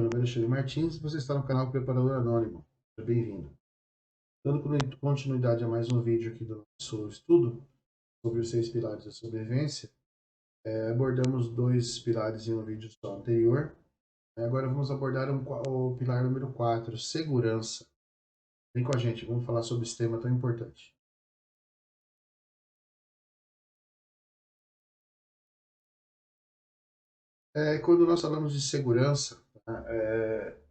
meu nome é Alexandre Martins e você está no canal Preparador Anônimo. Seja bem-vindo. Dando continuidade a mais um vídeo aqui do nosso estudo sobre os 6 pilares da sobrevivência, abordamos 2 pilares em um vídeo só anterior. Agora vamos abordar o pilar número 4, segurança. Vem com a gente, vamos falar sobre esse tema tão importante. Quando nós falamos de segurança,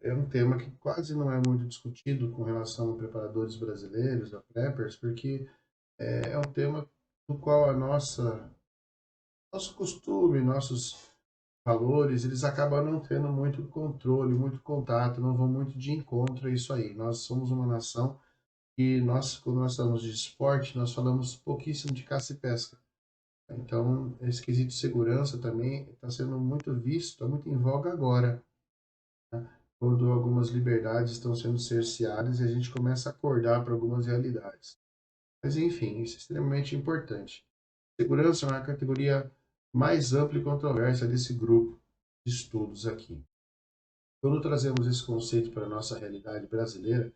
é um tema que quase não é muito discutido com relação a preparadores brasileiros, a preppers, porque é um tema do qual nosso costume, nossos valores, eles acabam não tendo muito controle, muito contato, não vão muito de encontro a isso aí. Nós somos uma nação e quando nós falamos de esporte, nós falamos pouquíssimo de caça e pesca. Então, esse quesito de segurança também está sendo muito visto, está muito em voga agora, né? Quando algumas liberdades estão sendo cerceadas e a gente começa a acordar para algumas realidades. Mas, enfim, isso é extremamente importante. Segurança é uma categoria mais ampla e controversa desse grupo de estudos aqui. Quando trazemos esse conceito para a nossa realidade brasileira,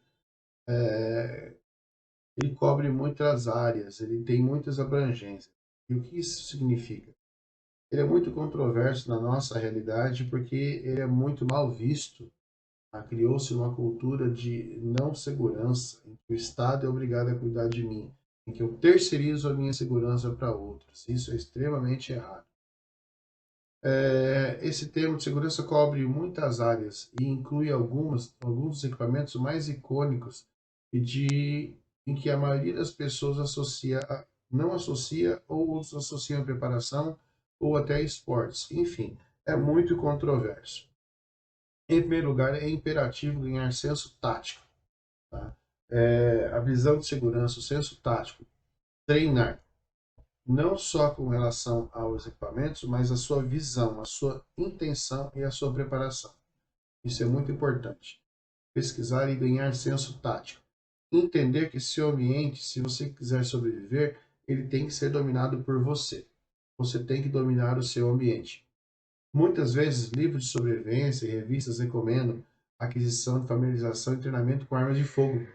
ele cobre muitas áreas, ele tem muitas abrangências. E o que isso significa? Ele é muito controverso na nossa realidade porque ele é muito mal visto. Criou-se uma cultura de não segurança, em que o Estado é obrigado a cuidar de mim, em que eu terceirizo a minha segurança para outros. Isso é extremamente errado. Esse termo de segurança cobre muitas áreas e inclui alguns dos equipamentos mais icônicos em que a maioria das pessoas não associa ou outros associam a preparação ou até esportes. Enfim, é muito controverso. Em primeiro lugar, é imperativo ganhar senso tático. Tá? A visão de segurança, o senso tático, treinar não só com relação aos equipamentos, mas a sua visão, a sua intenção e a sua preparação. Isso é muito importante. Pesquisar e ganhar senso tático. Entender que seu ambiente, se você quiser sobreviver, ele tem que ser dominado por você. Você tem que dominar o seu ambiente. Muitas vezes, livros de sobrevivência e revistas recomendam a aquisição de familiarização e treinamento com armas de fogo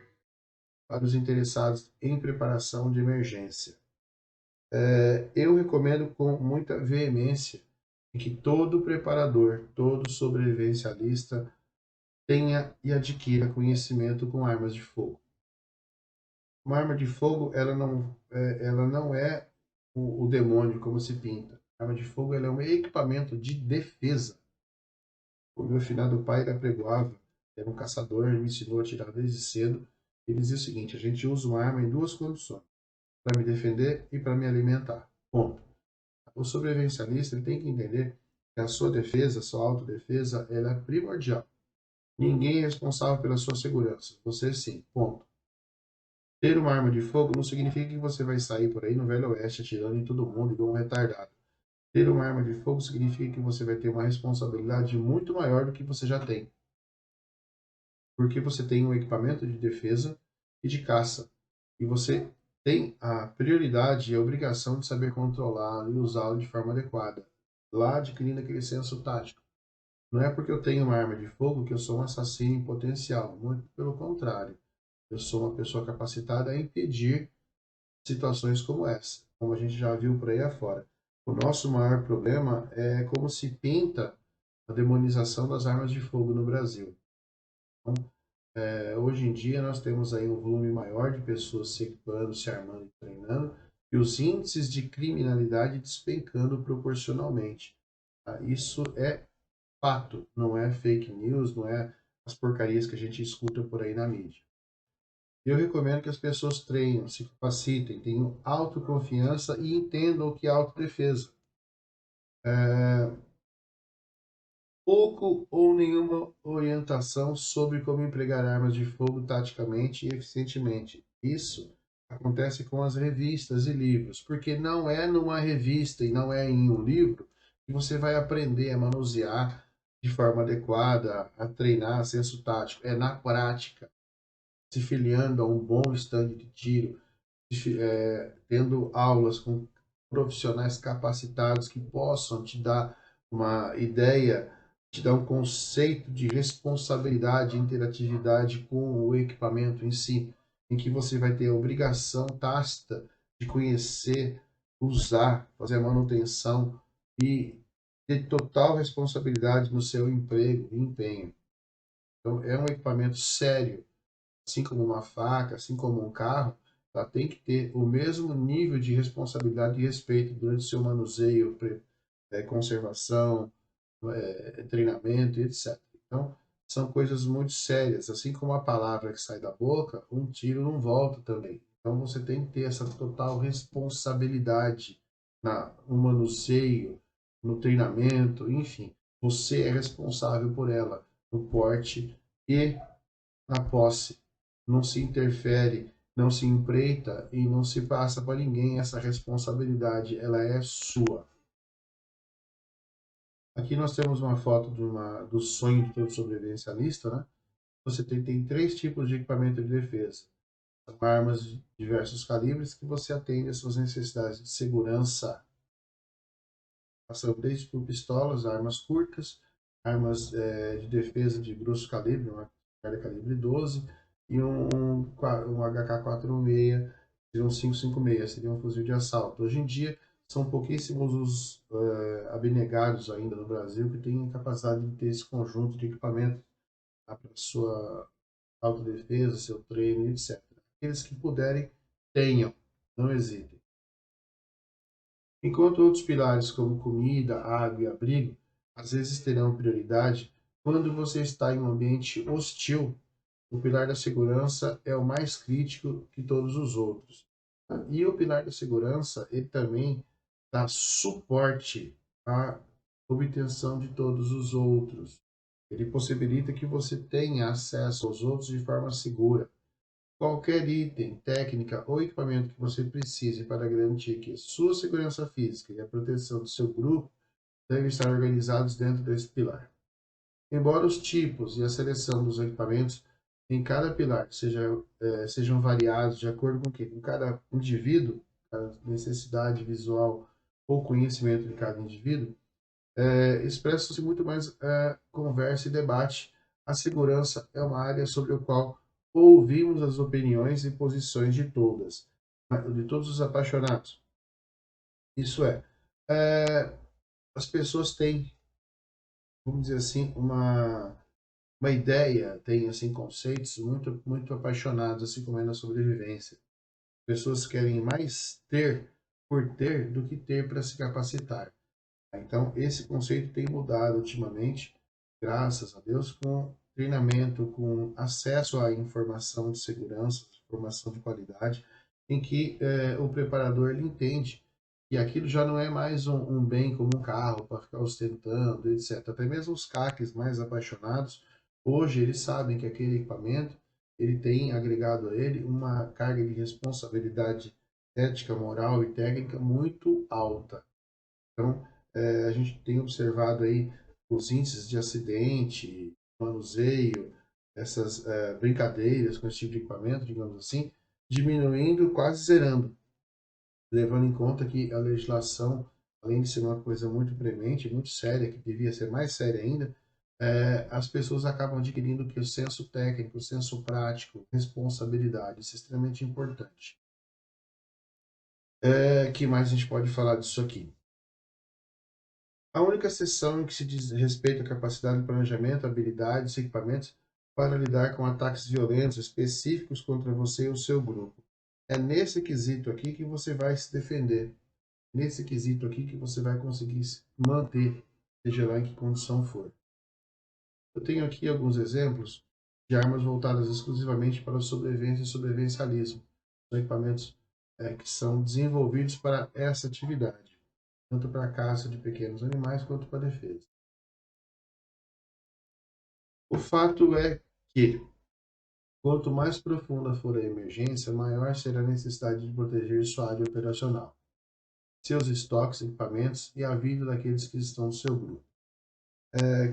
para os interessados em preparação de emergência. Eu recomendo com muita veemência que todo preparador, todo sobrevivencialista tenha e adquira conhecimento com armas de fogo. Uma arma de fogo, ela não é o demônio como se pinta. A arma de fogo ela é um equipamento de defesa. O meu finado pai era pregoava, era um caçador, ele me ensinou a atirar desde cedo. Ele dizia o seguinte: a gente usa uma arma em 2 condições, para me defender e para me alimentar. Ponto. O sobrevivencialista ele tem que entender que a sua defesa, a sua autodefesa, ela é primordial. Ninguém é responsável pela sua segurança. Você sim. Ponto. Ter uma arma de fogo não significa que você vai sair por aí no Velho Oeste atirando em todo mundo igual um retardado. Ter uma arma de fogo significa que você vai ter uma responsabilidade muito maior do que você já tem. Porque você tem um equipamento de defesa e de caça. E você tem a prioridade e a obrigação de saber controlá-lo e usá-lo de forma adequada, lá adquirindo aquele senso tático. Não é porque eu tenho uma arma de fogo que eu sou um assassino em potencial, muito pelo contrário. Eu sou uma pessoa capacitada a impedir situações como essa, como a gente já viu por aí afora. O nosso maior problema é como se pinta a demonização das armas de fogo no Brasil. Então, hoje em dia nós temos aí um volume maior de pessoas se equipando, se armando e treinando, e os índices de criminalidade despencando proporcionalmente. Isso é fato, não é fake news, não é as porcarias que a gente escuta por aí na mídia. Eu recomendo que as pessoas treinem, se capacitem, tenham autoconfiança e entendam o que é autodefesa. Pouco ou nenhuma orientação sobre como empregar armas de fogo taticamente e eficientemente. Isso acontece com as revistas e livros, porque não é numa revista e não é em um livro que você vai aprender a manusear de forma adequada, a treinar senso tático. É na prática, se filiando a um bom estande de tiro, tendo aulas com profissionais capacitados que possam te dar uma ideia te dá um conceito de responsabilidade e interatividade com o equipamento em si, em que você vai ter a obrigação tácita de conhecer, usar, fazer a manutenção e ter total responsabilidade no seu emprego e empenho. Então, é um equipamento sério, assim como uma faca, assim como um carro, ela tem que ter o mesmo nível de responsabilidade e respeito durante o seu manuseio, conservação, treinamento e etc. Então, são coisas muito sérias. Assim como a palavra que sai da boca, um tiro não volta também. Então, você tem que ter essa total responsabilidade no manuseio, no treinamento, enfim. Você é responsável por ela, no porte e na posse. Não se interfere, não se empreita e não se passa para ninguém essa responsabilidade. Ela é sua. Aqui nós temos uma foto do sonho de todo sobrevivencialista, né? Você tem três tipos de equipamento de defesa. São armas de diversos calibres que você atende às suas necessidades de segurança. Passando desde por pistolas, armas curtas, armas de defesa de grosso calibre, uma calibre 12, e um HK-416, seria um 556, seria um fuzil de assalto. Hoje em dia, são pouquíssimos os abnegados ainda no Brasil que têm capacidade de ter esse conjunto de equipamento para sua autodefesa, seu treino, etc. Aqueles que puderem, tenham, não hesitem. Enquanto outros pilares, como comida, água e abrigo, às vezes terão prioridade, quando você está em um ambiente hostil, o pilar da segurança é o mais crítico que todos os outros. E o pilar da segurança, ele também dá suporte à obtenção de todos os outros. Ele possibilita que você tenha acesso aos outros de forma segura. Qualquer item, técnica ou equipamento que você precise para garantir que a sua segurança física e a proteção do seu grupo devem estar organizados dentro desse pilar. Embora os tipos e a seleção dos equipamentos em cada pilar sejam variados de acordo com cada indivíduo, a necessidade visual ou conhecimento de cada indivíduo, expressa-se muito mais conversa e debate. A segurança é uma área sobre a qual ouvimos as opiniões e posições de todos os apaixonados. Isso as pessoas têm, vamos dizer assim, uma ideia, têm assim conceitos muito apaixonados, assim como é na sobrevivência. Pessoas querem mais ter por ter do que ter para se capacitar. Então, esse conceito tem mudado ultimamente, graças a Deus, com treinamento, com acesso à informação de segurança, informação de qualidade, em que o preparador ele entende que aquilo já não é mais um bem como um carro para ficar ostentando, etc. Até mesmo os CACs mais apaixonados, hoje eles sabem que aquele equipamento ele tem agregado a ele uma carga de responsabilidade ética, moral e técnica muito alta. Então, a gente tem observado aí os índices de acidente, manuseio, essas brincadeiras com esse tipo de equipamento, digamos assim, diminuindo, quase zerando, levando em conta que a legislação, além de ser uma coisa muito premente, muito séria, que devia ser mais séria ainda, as pessoas acabam adquirindo que o senso técnico, o senso prático, responsabilidade, isso é extremamente importante. Que mais a gente pode falar disso aqui? A única exceção em que se diz respeito à capacidade de planejamento, habilidades e equipamentos para lidar com ataques violentos específicos contra você e o seu grupo. É nesse quesito aqui que você vai se defender. Nesse quesito aqui que você vai conseguir se manter, seja lá em que condição for. Eu tenho aqui alguns exemplos de armas voltadas exclusivamente para a sobrevivência e sobrevivencialismo. São equipamentos que são desenvolvidos para essa atividade, tanto para a caça de pequenos animais quanto para a defesa. O fato é que, quanto mais profunda for a emergência, maior será a necessidade de proteger sua área operacional, seus estoques, equipamentos e a vida daqueles que estão no seu grupo.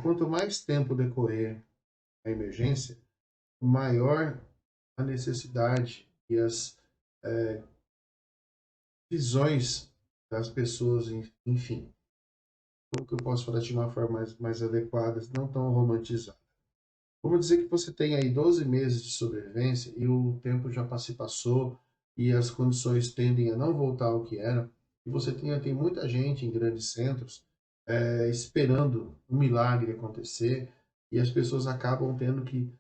Quanto mais tempo decorrer a emergência, maior a necessidade e as visões das pessoas, enfim. como que eu posso falar de uma forma mais adequada, não tão romantizada? Vamos dizer que você tem aí 12 meses de sobrevivência e o tempo já se passou e as condições tendem a não voltar ao que era, e você tem muita gente em grandes centros esperando um milagre acontecer, e as pessoas acabam tendo que,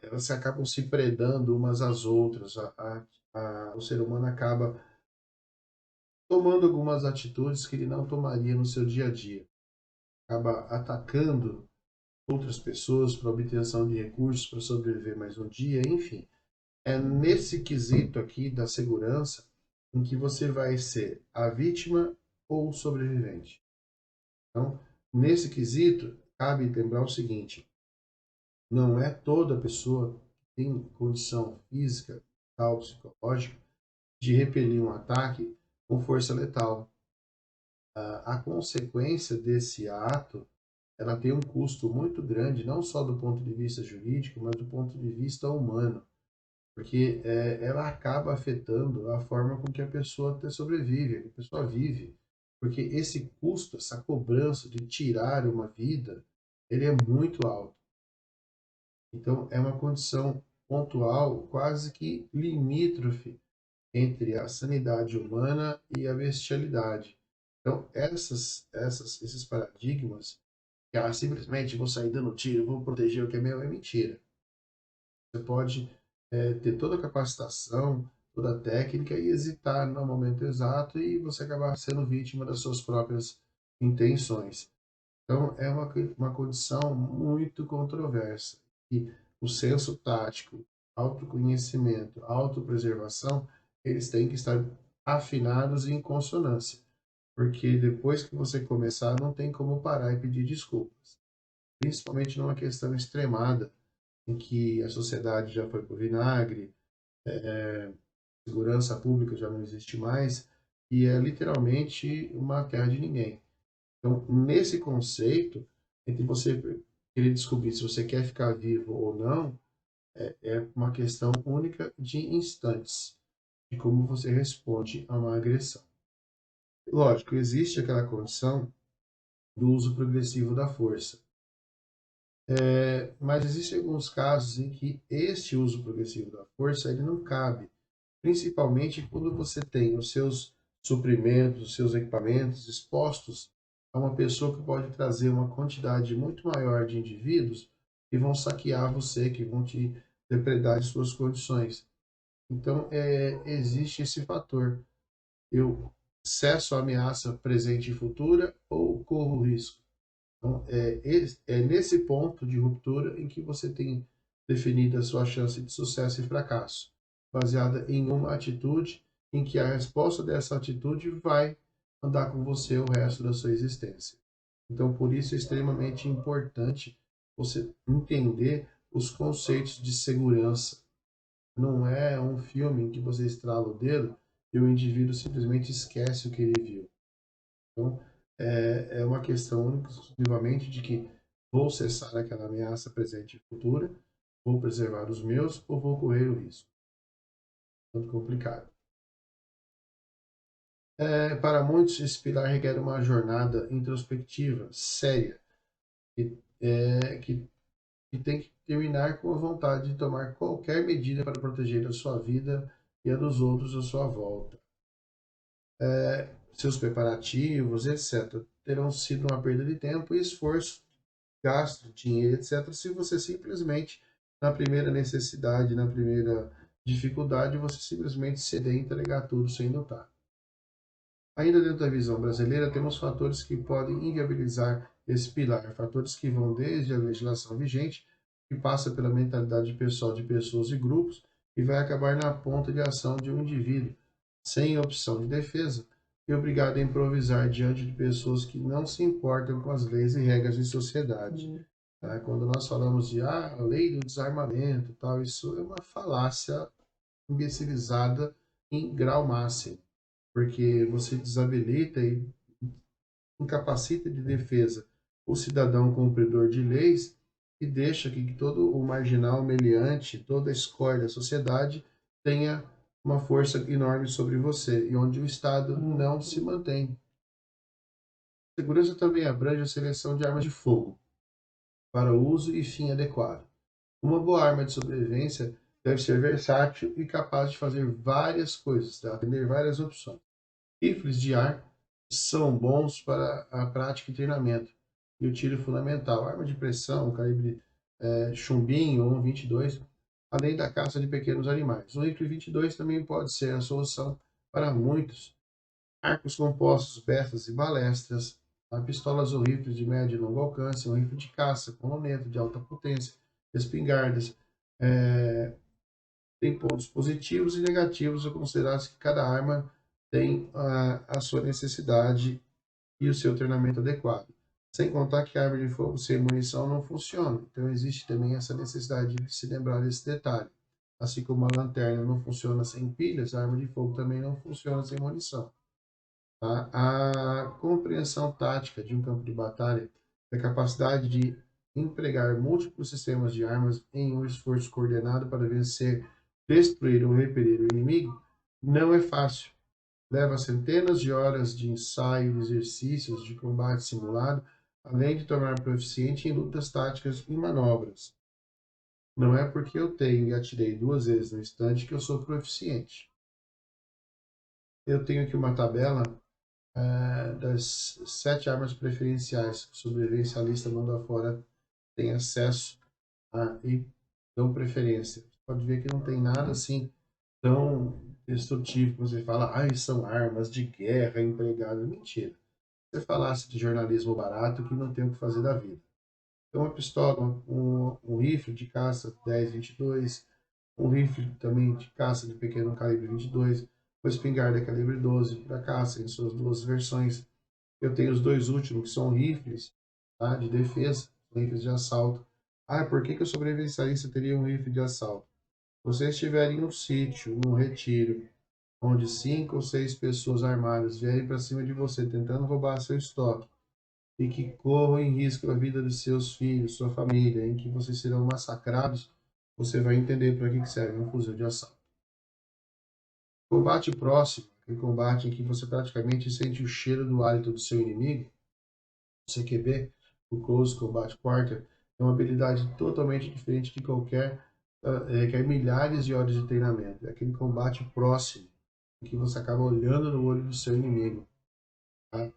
elas acabam se predando umas às outras, o ser humano acaba tomando algumas atitudes que ele não tomaria no seu dia a dia, acaba atacando outras pessoas para obtenção de recursos para sobreviver mais um dia, enfim. É nesse quesito aqui da segurança em que você vai ser a vítima ou o sobrevivente. Então, nesse quesito, cabe lembrar o seguinte: não é toda pessoa que tem condição física, tal, psicológica, de repelir um ataque com força letal. A consequência desse ato, ela tem um custo muito grande, não só do ponto de vista jurídico, mas do ponto de vista humano, porque ela acaba afetando a forma com que a pessoa até sobrevive, que a pessoa vive, porque esse custo, essa cobrança de tirar uma vida, ele é muito alto. Então, é uma condição pontual, quase que limítrofe entre a sanidade humana e a bestialidade. Então, esses paradigmas, que simplesmente vou sair dando tiro, vou proteger o que é meu, é mentira. Você pode ter toda a capacitação, toda a técnica e hesitar no momento exato e você acabar sendo vítima das suas próprias intenções. Então, é uma condição muito controversa. E o senso tático, autoconhecimento, autopreservação, eles têm que estar afinados e em consonância. Porque depois que você começar, não tem como parar e pedir desculpas. Principalmente numa questão extremada, em que a sociedade já foi para o vinagre, segurança pública já não existe mais, e é literalmente uma terra de ninguém. Então, nesse conceito, entre você querer descobrir se você quer ficar vivo ou não, é uma questão única de instantes, de como você responde a uma agressão. Lógico, existe aquela condição do uso progressivo da força, mas existem alguns casos em que este uso progressivo da força ele não cabe, principalmente quando você tem os seus suprimentos, os seus equipamentos expostos a uma pessoa que pode trazer uma quantidade muito maior de indivíduos que vão saquear você, que vão te depredar de suas condições. Então, existe esse fator. Eu cesso a ameaça presente e futura ou corro risco? Então, é nesse ponto de ruptura em que você tem definido a sua chance de sucesso e fracasso, baseada em uma atitude em que a resposta dessa atitude vai andar com você o resto da sua existência. Então, por isso é extremamente importante você entender os conceitos de segurança. Não é um filme em que você estrala o dedo e o indivíduo simplesmente esquece o que ele viu. Então, é uma questão única, exclusivamente de que vou cessar aquela ameaça presente e futura, vou preservar os meus ou vou correr o risco. Muito complicado. Para muitos, esse pilar requer uma jornada introspectiva, séria, que tem que terminar com a vontade de tomar qualquer medida para proteger a sua vida e a dos outros à sua volta. Seus preparativos, etc., terão sido uma perda de tempo e esforço, gasto, dinheiro, etc., se você simplesmente, na primeira necessidade, na primeira dificuldade, você simplesmente ceder e entregar tudo sem lutar. Ainda dentro da visão brasileira, temos fatores que podem inviabilizar esse pilar, fatores que vão desde a legislação vigente, que passa pela mentalidade pessoal de pessoas e grupos, e vai acabar na ponta de ação de um indivíduo, sem opção de defesa, e obrigado a improvisar diante de pessoas que não se importam com as leis e regras de sociedade. Tá? Quando nós falamos de a lei do desarmamento, tal, isso é uma falácia imbecilizada em grau máximo, porque você desabilita e incapacita de defesa o cidadão cumpridor de leis e deixa que todo o marginal meliante, toda a escória da sociedade tenha uma força enorme sobre você, e onde o Estado não se mantém. Segurança também abrange a seleção de armas de fogo para uso e fim adequado. Uma boa arma de sobrevivência deve ser versátil e capaz de fazer várias coisas, tá? Atender várias opções. Rifles de ar são bons para a prática e treinamento e o tiro fundamental. Arma de pressão, calibre chumbinho ou 22, além da caça de pequenos animais. O rifle 22 também pode ser a solução para muitos arcos compostos, bestas e balestras, pistolas ou rifles de médio e longo alcance, um rifle de caça com luneta de alta potência, espingardas. É, tem pontos positivos e negativos, considerados que cada arma tem a sua necessidade e o seu treinamento adequado. Sem contar que a arma de fogo sem munição não funciona. Então existe também essa necessidade de se lembrar desse detalhe. Assim como a lanterna não funciona sem pilhas, a arma de fogo também não funciona sem munição. Tá? A compreensão tática de um campo de batalha é a capacidade de empregar múltiplos sistemas de armas em um esforço coordenado para vencer, destruir ou repelir o inimigo não é fácil. Leva centenas de horas de ensaio, de exercícios, de combate simulado, além de tornar proficiente em lutas táticas e manobras. Não é porque eu tenho e atirei 2 vezes no instante que eu sou proficiente. Eu tenho aqui uma tabela das 7 armas preferenciais que o sobrevivencialista mundo afora tem acesso e dão preferência. Você pode ver que não tem nada assim tão destrutivo que você fala, são armas de guerra empregadas. Mentira. Se você falasse de jornalismo barato que não tem o que fazer da vida. Então, uma pistola, um rifle de caça 10-22, um rifle também de caça de pequeno calibre 22, uma espingarda calibre 12 para caça em suas duas versões. Eu tenho os dois últimos, que são rifles, tá, de defesa, rifles de assalto. Por que que o sobrevivencialista teria um rifle de assalto? Se você estiver em um sítio, num retiro, onde 5 ou 6 pessoas armadas vierem para cima de você tentando roubar seu estoque e que corram em risco a vida de seus filhos, sua família, em que vocês serão massacrados, você vai entender para que serve um fuzil de assalto. Combate próximo, aquele combate em que você praticamente sente o cheiro do hálito do seu inimigo, CQB, o Close Combat Quarter, é uma habilidade totalmente diferente de qualquer, requer milhares de horas de treinamento. É aquele combate próximo, em que você acaba olhando no olho do seu inimigo. Tá?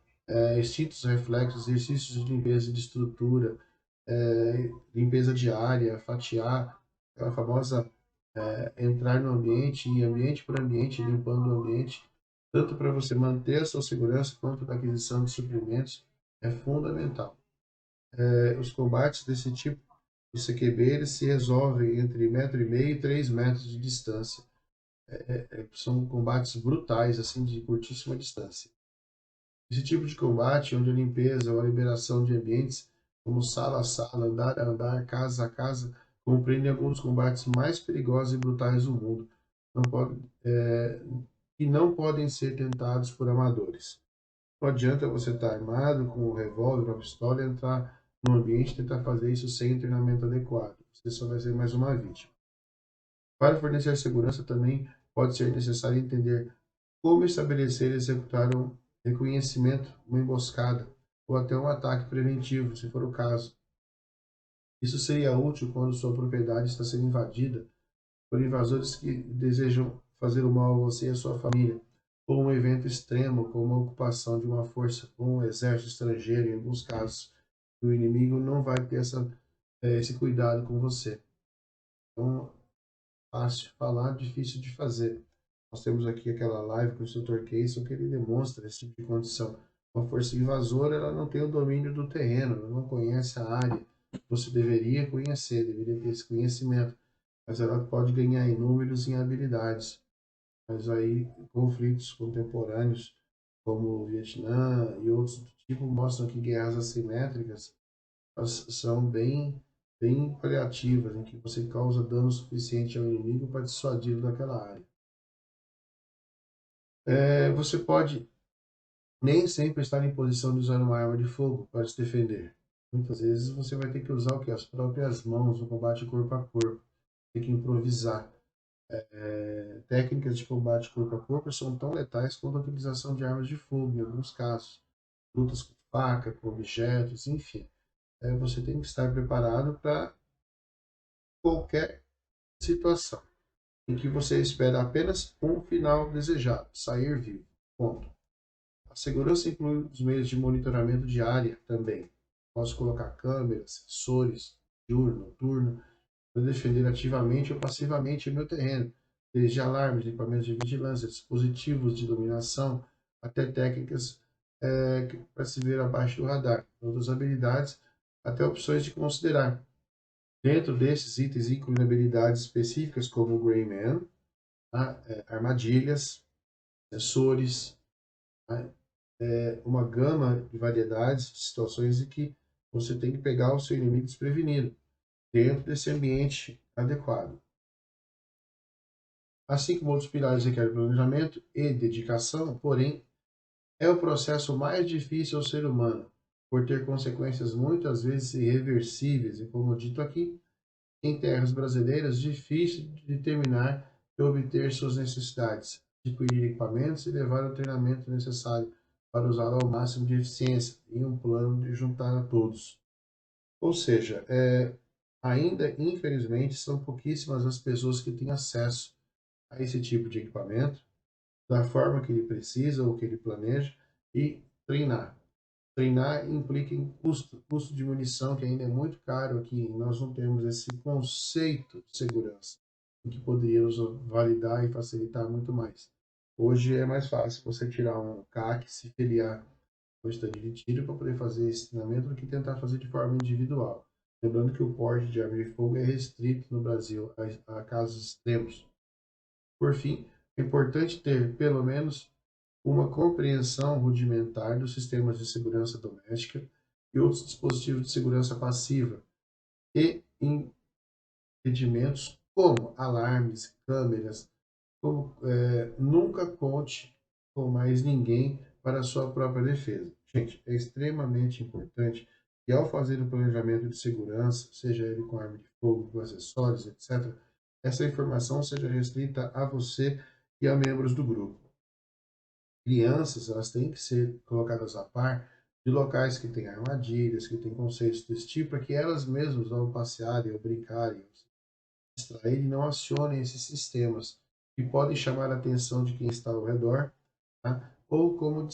Instintos, reflexos, exercícios de limpeza de estrutura, limpeza diária, fatiar, aquela famosa entrar no ambiente, e ambiente por ambiente, limpando o ambiente, tanto para você manter a sua segurança quanto para a aquisição de suprimentos, é fundamental. Os combates desse tipo de CQB eles se resolvem entre 1,5 m e 3 metros de distância. São combates brutais, assim, de curtíssima distância. Esse tipo de combate, onde a limpeza ou a liberação de ambientes, como sala a sala, andar a andar, casa a casa, compreendem alguns dos combates mais perigosos e brutais do mundo, não pode, e não podem ser tentados por amadores. Não adianta você estar armado com um revólver, uma pistola e entrar no ambiente e tentar fazer isso sem treinamento adequado. Você só vai ser mais uma vítima. Para fornecer segurança também pode ser necessário entender como estabelecer e executar um reconhecimento, uma emboscada ou até um ataque preventivo, se for o caso. Isso seria útil quando sua propriedade está sendo invadida por invasores que desejam fazer o mal a você e a sua família, ou um evento extremo, como a ocupação de uma força com um exército estrangeiro, em alguns casos. O inimigo não vai ter esse cuidado com você. Então, fácil de falar, difícil de fazer. Nós temos aqui aquela live com o Instrutor Casey, que ele demonstra esse tipo de condição. Uma força invasora, ela não tem o domínio do terreno, ela não conhece a área. Você deveria conhecer, deveria ter esse conhecimento, mas ela pode ganhar em números e em habilidades. Mas aí, conflitos contemporâneos, como o Vietnã e outros do tipo, mostram que guerras assimétricas são bem paliativas, em que você causa dano suficiente ao inimigo para dissuadi-lo daquela área. Você pode nem sempre estar em posição de usar uma arma de fogo para se defender. Muitas vezes você vai ter que usar o que? As próprias mãos no combate corpo a corpo. Tem que improvisar. Técnicas de combate corpo a corpo são tão letais quanto a utilização de armas de fogo, em alguns casos. Lutas faca, com objetos, enfim. Você tem que estar preparado para qualquer situação em que você espera apenas um final desejado, sair vivo. Ponto. A segurança inclui os meios de monitoramento de área também. Posso colocar câmeras, sensores, diurno, noturno, para defender ativamente ou passivamente o meu terreno, desde alarmes, equipamentos de vigilância, dispositivos de iluminação, até técnicas para se ver abaixo do radar. Outras habilidades, até opções de considerar. Dentro desses itens incluem habilidades específicas como o Greyman, tá? Armadilhas, sensores, tá? Uma gama de variedades de situações em que você tem que pegar o seu inimigo desprevenido dentro desse ambiente adequado. Assim como outros pilares requerem planejamento e dedicação, porém, é o processo mais difícil ao ser humano, por ter consequências muitas vezes irreversíveis e, como dito aqui, em terras brasileiras, difícil de determinar e obter suas necessidades, adquirir equipamentos e levar o treinamento necessário para usá-lo ao máximo de eficiência em um plano de juntar a todos. Ou seja, ainda, infelizmente, são pouquíssimas as pessoas que têm acesso a esse tipo de equipamento, da forma que ele precisa ou que ele planeja, e treinar. Treinar implica em custo de munição, que ainda é muito caro aqui. Nós não temos esse conceito de segurança, em que poderíamos validar e facilitar muito mais. Hoje é mais fácil você tirar um CAC, se filiar ao estande de tiro para poder fazer esse treinamento do que tentar fazer de forma individual. Lembrando que o porte de arma de fogo é restrito no Brasil a casos extremos. Por fim, é importante ter, pelo menos, uma compreensão rudimentar dos sistemas de segurança doméstica e outros dispositivos de segurança passiva e impedimentos como alarmes, câmeras, nunca conte com mais ninguém para a sua própria defesa. Gente, é extremamente importante que ao fazer o planejamento de segurança, seja ele com arma de fogo, com acessórios, etc., essa informação seja restrita a você e a membros do grupo. Crianças, elas têm que ser colocadas a par de locais que têm armadilhas, que têm conceitos desse tipo, para que elas mesmas, ao passearem, ao brincarem, ao se distraírem, não acionem esses sistemas, que podem chamar a atenção de quem está ao redor, tá? Ou como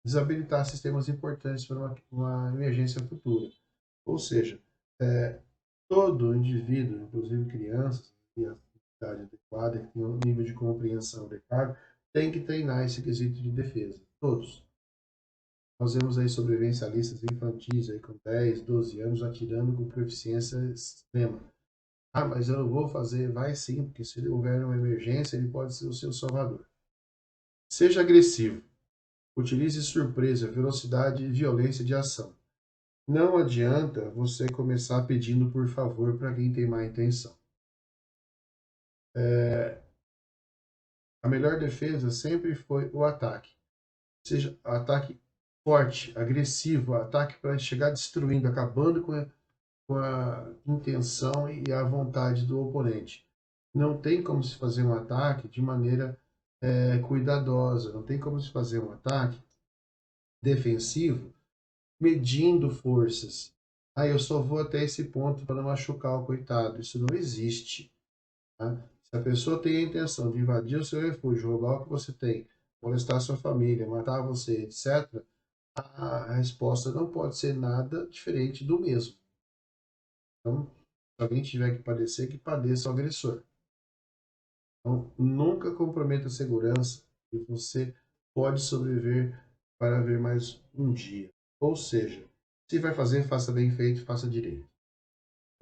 desabilitar sistemas importantes para uma emergência futura. Ou seja, todo indivíduo, inclusive crianças, que a idade adequada, que tem um nível de compreensão adequado, tem que treinar esse quesito de defesa. Todos. Nós vemos aí sobrevivencialistas infantis aí com 10, 12 anos atirando com proficiência extrema. Ah, mas eu não vou fazer. Vai sim, porque se houver uma emergência, ele pode ser o seu salvador. Seja agressivo. Utilize surpresa, velocidade e violência de ação. Não adianta você começar pedindo por favor para quem tem má intenção. A melhor defesa sempre foi o ataque. Seja ataque forte, agressivo, ataque para chegar destruindo, acabando com a intenção e a vontade do oponente. Não tem como se fazer um ataque de maneira cuidadosa, não tem como se fazer um ataque defensivo medindo forças. Ah, eu só vou até esse ponto para não machucar o coitado. Isso não existe. Tá? Se a pessoa tem a intenção de invadir o seu refúgio, roubar o que você tem, molestar a sua família, matar você, etc., a resposta não pode ser nada diferente do mesmo. Então, se alguém tiver que padeça o agressor. Então, nunca comprometa a segurança e você pode sobreviver para ver mais um dia. Ou seja, se vai fazer, faça bem feito, faça direito.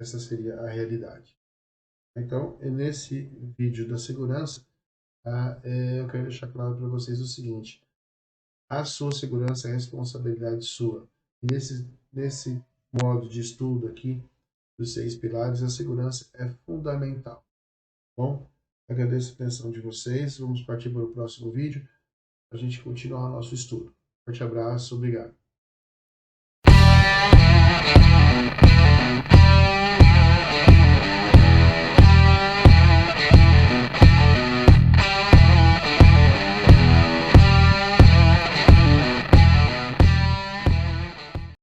Essa seria a realidade. Então, nesse vídeo da segurança, eu quero deixar claro para vocês o seguinte: a sua segurança é responsabilidade sua. Nesse modo de estudo aqui, dos 6 pilares, a segurança é fundamental. Bom, agradeço a atenção de vocês. Vamos partir para o próximo vídeo, para a gente continuar o nosso estudo. Forte abraço, obrigado.